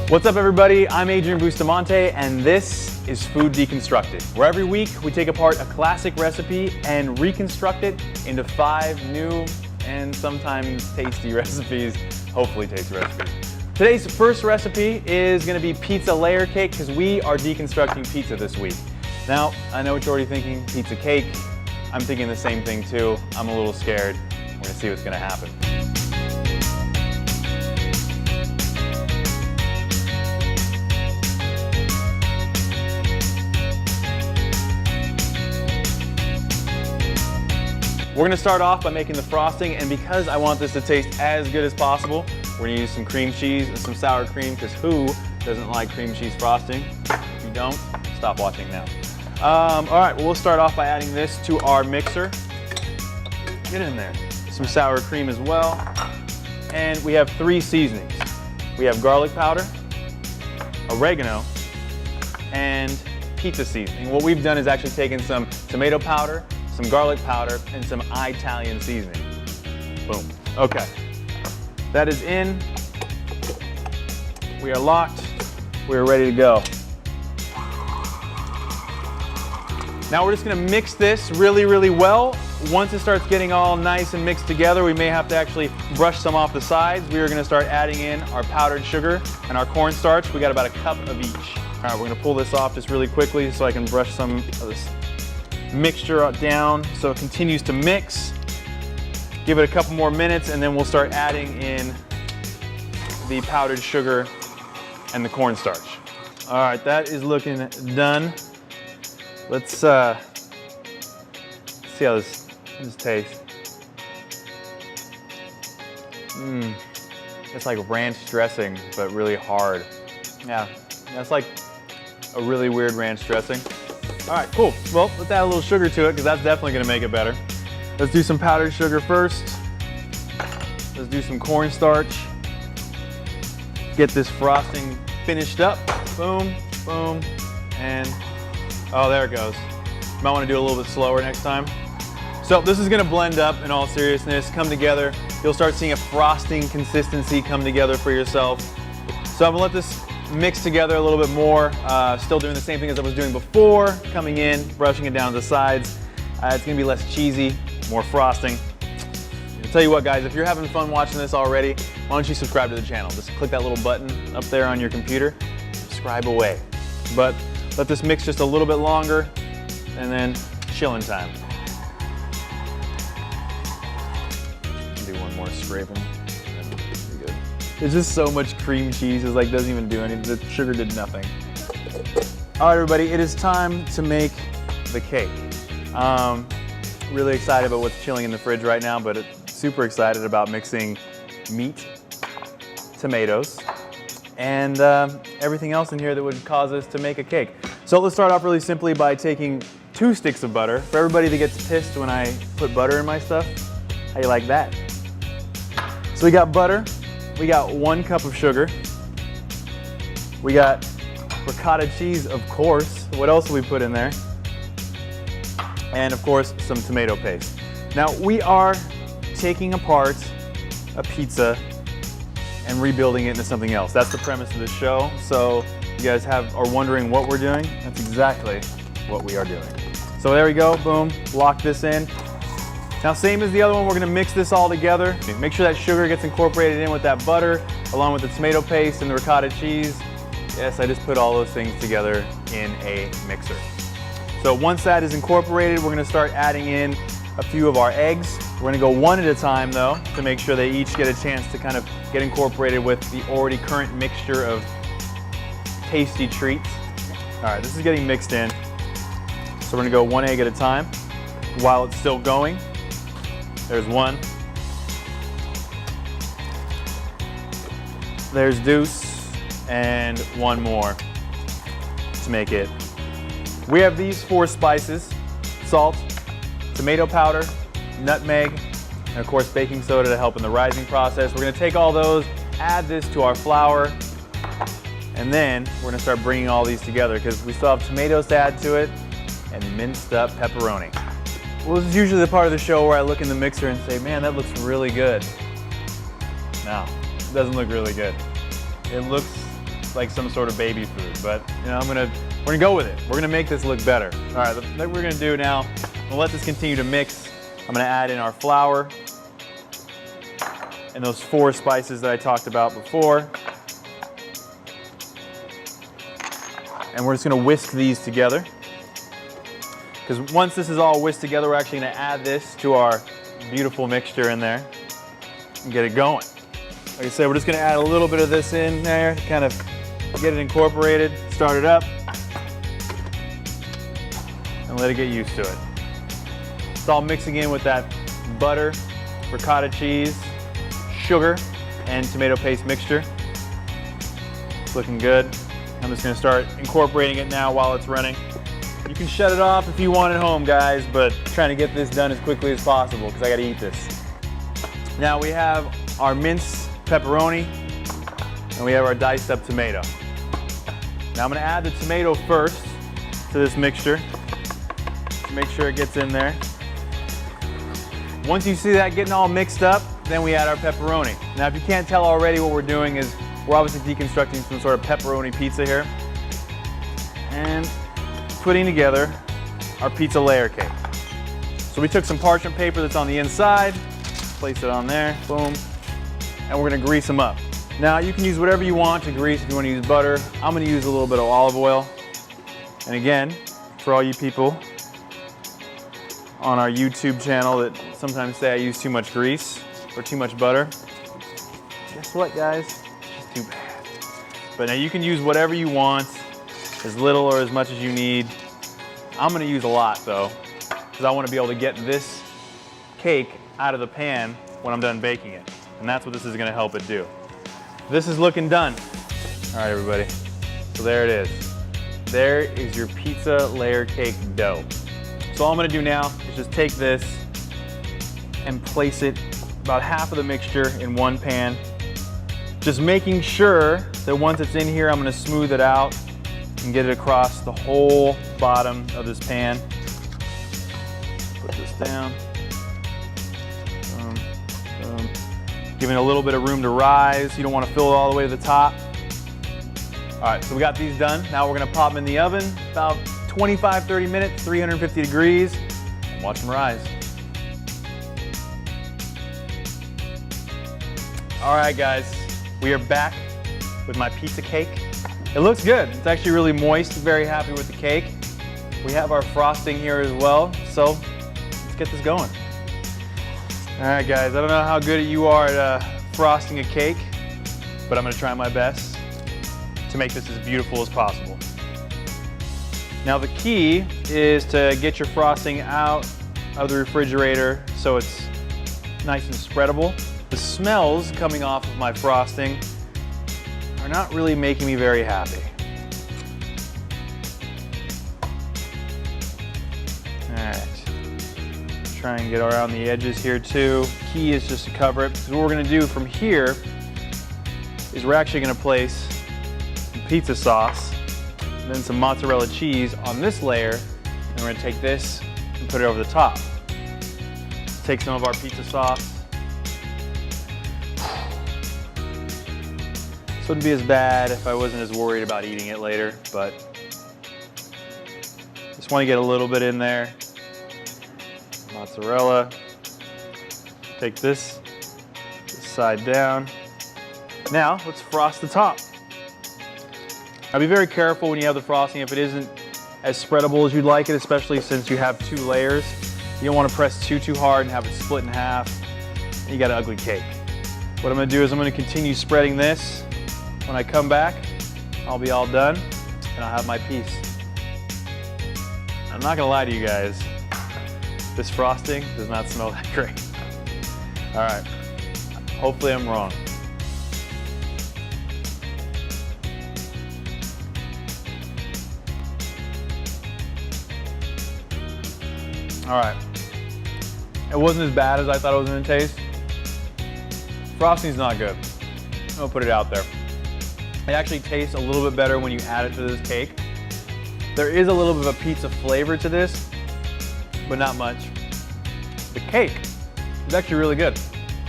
What's up everybody, I'm Adrian Bustamante and this is Food Deconstructed, where every week we take apart a classic recipe and reconstruct it into 5 new and sometimes tasty recipes, hopefully tasty recipes. Today's first recipe is going to be pizza layer cake because we are deconstructing pizza this week. Now, I know what you're already thinking, pizza cake. I'm thinking the same thing too. I'm a little scared. We're going to see what's going to happen. We're going to start off by making the frosting, and because I want this to taste as good as possible, we're going to use some cream cheese and some sour cream, because who doesn't like cream cheese frosting? If you don't, stop watching now. All right, well, we'll start off by adding this to our mixer. Get in there. Some sour cream as well. And we have 3 seasonings. We have garlic powder, oregano, and pizza seasoning. What we've done is actually taken some tomato powder, some garlic powder, and some Italian seasoning. Boom. Okay. That is in. We are locked. We are ready to go. Now we're just going to mix this really, really well. Once it starts getting all nice and mixed together, we may have to actually brush some off the sides. We are going to start adding in our powdered sugar and our cornstarch. We got about a cup of each. All right, we're going to pull this off just really quickly so I can brush some of this mixture down so it continues to mix. Give it a couple more minutes and then we'll start adding in the powdered sugar and the cornstarch. All right, that is looking done. Let's see how this tastes. It's like ranch dressing, but really hard. Yeah, that's like a really weird ranch dressing. All right, cool. Well, let's add a little sugar to it because that's definitely going to make it better. Let's do some powdered sugar first. Let's do some cornstarch. Get this frosting finished up. Boom, boom, and oh, there it goes. You might want to do it a little bit slower next time. So this is going to blend up in all seriousness, come together. You'll start seeing a frosting consistency come together for yourself. So I'm going to let this mix together a little bit more, still doing the same thing as I was doing before, coming in, brushing it down to the sides. It's gonna be less cheesy, more frosting. I'll tell you what guys, if you're having fun watching this already, why don't you subscribe to the channel? Just click that little button up there on your computer, subscribe away. But let this mix just a little bit longer and then chilling time. Do one more scraping. There's just so much cream cheese, it like doesn't even do anything. The sugar did nothing. All right, everybody, it is time to make the cake. Really excited about what's chilling in the fridge right now, but super excited about mixing meat, tomatoes, and everything else in here that would cause us to make a cake. So let's start off really simply by taking 2 sticks of butter. For everybody that gets pissed when I put butter in my stuff, how you like that? So we got butter. We got 1 cup of sugar. We got ricotta cheese, of course. What else do we put in there? And of course, some tomato paste. Now we are taking apart a pizza and rebuilding it into something else. That's the premise of the show. So you guys are wondering what we're doing? That's exactly what we are doing. So there we go, boom, lock this in. Now, same as the other one, we're gonna mix this all together. Make sure that sugar gets incorporated in with that butter, along with the tomato paste and the ricotta cheese. Yes, I just put all those things together in a mixer. So once that is incorporated, we're gonna start adding in a few of our eggs. We're gonna go one at a time though, to make sure they each get a chance to kind of get incorporated with the already current mixture of tasty treats. All right, this is getting mixed in. So we're gonna go 1 egg at a time while it's still going. There's 1. There's deuce, and 1 more to make it. We have these 4 spices: salt, tomato powder, nutmeg, and of course baking soda to help in the rising process. We're gonna take all those, add this to our flour, and then we're gonna start bringing all these together because we still have tomatoes to add to it and minced up pepperoni. Well, this is usually the part of the show where I look in the mixer and say, man, that looks really good. No, it doesn't look really good. It looks like some sort of baby food, but you know, we're gonna go with it. We're gonna make this look better. All right, what we're gonna do now, we'll let this continue to mix. I'm gonna add in our flour and those 4 spices that I talked about before. And we're just gonna whisk these together. Because once this is all whisked together, we're actually gonna add this to our beautiful mixture in there and get it going. Like I said, we're just gonna add a little bit of this in there to kind of get it incorporated, start it up, and let it get used to it. It's all mixing in with that butter, ricotta cheese, sugar, and tomato paste mixture. It's looking good. I'm just gonna start incorporating it now while it's running. You can shut it off if you want at home, guys, but I'm trying to get this done as quickly as possible because I gotta eat this. Now we have our minced pepperoni and we have our diced up tomato. Now I'm gonna add the tomato first to this mixture to make sure it gets in there. Once you see that getting all mixed up, then we add our pepperoni. Now if you can't tell already, what we're doing is we're obviously deconstructing some sort of pepperoni pizza here and putting together our pizza layer cake. So we took some parchment paper that's on the inside, place it on there, boom, and we're gonna grease them up. Now you can use whatever you want to grease. If you want to use butter, I'm gonna use a little bit of olive oil. And again, for all you people on our YouTube channel that sometimes say I use too much grease or too much butter, guess what, guys? It's just too bad. But now you can use whatever you want, as little or as much as you need. I'm gonna use a lot though, because I want to be able to get this cake out of the pan when I'm done baking it. And that's what this is gonna help it do. This is looking done. All right, everybody. So there it is. There is your pizza layer cake dough. So all I'm gonna do now is just take this and place it about half of the mixture in one pan. Just making sure that once it's in here, I'm gonna smooth it out and get it across the whole bottom of this pan. Put this down. Giving it a little bit of room to rise. You don't want to fill it all the way to the top. All right, so we got these done. Now we're gonna pop them in the oven, about 25-30 minutes, 350 degrees, and watch them rise. All right, guys, we are back with my pizza cake. It looks good. It's actually really moist. Very happy with the cake. We have our frosting here as well, so let's get this going. All right, guys, I don't know how good you are at frosting a cake, but I'm gonna try my best to make this as beautiful as possible. Now the key is to get your frosting out of the refrigerator so it's nice and spreadable. The smells coming off of my frosting are not really making me very happy. All right. Try and get around the edges here too. Key is just to cover it, because what we're gonna do from here is we're actually gonna place some pizza sauce and then some mozzarella cheese on this layer, and we're gonna take this and put it over the top. Take some of our pizza sauce. This wouldn't be as bad if I wasn't as worried about eating it later, but just wanna get a little bit in there. Mozzarella. Take this side down. Now let's frost the top. Now be very careful when you have the frosting if it isn't as spreadable as you'd like it, especially since you have 2 layers. You don't want to press too hard and have it split in half, and you got an ugly cake. What I'm going to do is I'm going to continue spreading this. When I come back, I'll be all done and I'll have my piece. I'm not going to lie to you guys. This frosting does not smell that great. All right, hopefully I'm wrong. All right, it wasn't as bad as I thought it was gonna taste. Frosting's not good. I'm gonna put it out there. It actually tastes a little bit better when you add it to this cake. There is a little bit of a pizza flavor to this, but not much. The cake is actually really good.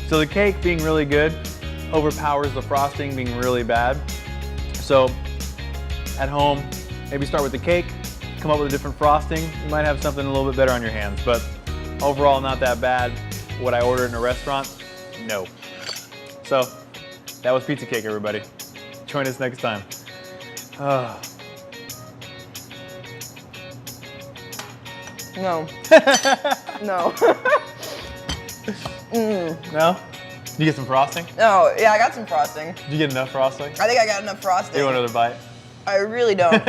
So the cake being really good overpowers the frosting being really bad. So at home, maybe start with the cake, come up with a different frosting. You might have something a little bit better on your hands, but overall not that bad. Would I order it in a restaurant? No. So that was pizza cake, everybody. Join us next time. No. No. No? Did you get some frosting? No, yeah, I got some frosting. Did you get enough frosting? I think I got enough frosting. You want another bite? I really don't.